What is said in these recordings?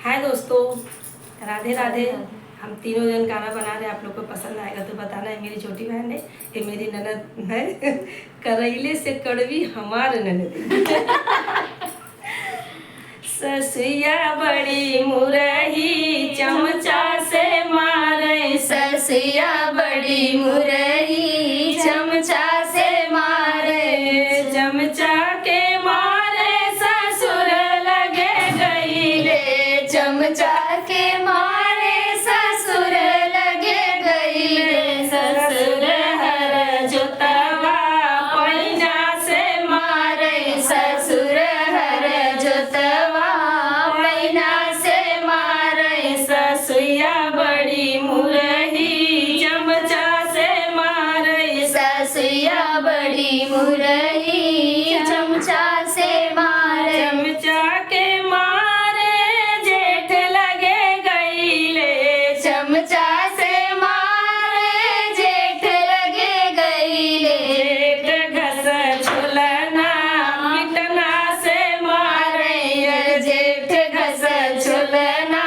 हाय दोस्तों, राधे राधे। हम तीनों जन गाना बना रहे हैं, आप लोग को पसंद आएगा तो बताना। है मेरी छोटी बहन है, ये मेरी ननद है। करैले से कड़वी हमार ननद। ससिया बड़ी मुरही चमचा से मारे, ससिया बड़ी मुरही चमचा से मारे, चमचा के मारे ससुर लगे गईले, चमचा के मारे ससुर लगे गईले। ससुर हर जोतवा पैना से मारे, ससुर हर जोतवा पैना से मारे। ससुया बड़ी मुरही चमचा से मारे, ससिया बड़ी मुरही चमचा से मारे, चमचा के मारे जेठ लगे गईले, चमचा से मारे जेठ लगे गईले। जेठ घस झुलना पिटना से मारे, जेठ घस झुलना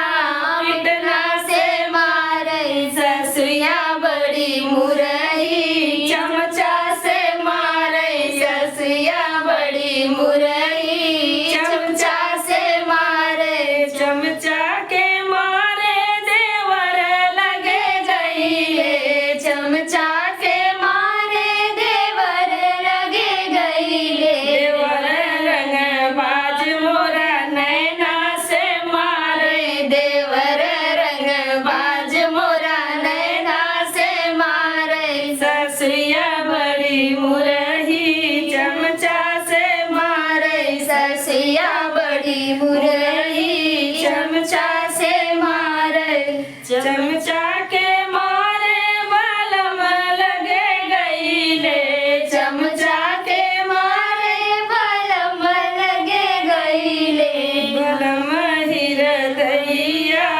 पिटना से मारे। ससुया बड़ी मुरही चमचा से मारे, ससिया बड़ी मुरही चमचा से मारे। चमचा के मारे देवर लगे गईले, चमचा के मारे देवर लगे गईले। देवर रंग बाज मोरा नैना से मारे, देवर रंग बाज मोरा नैना से मारे। ससुया बड़ी मुरही चमचा से मारे, ससिया बड़ी मुरही चमचा से मारे। चमचा के मारे बलम लगे गईले, चमचा के मारे बलम लगे गईले। बलम हृदयिया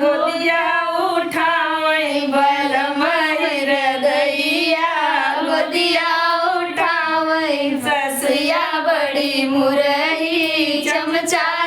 गोदिया उठावई, बलम हृदयिया गोदिया उठावई। ससिया बड़ी मुरही चमचा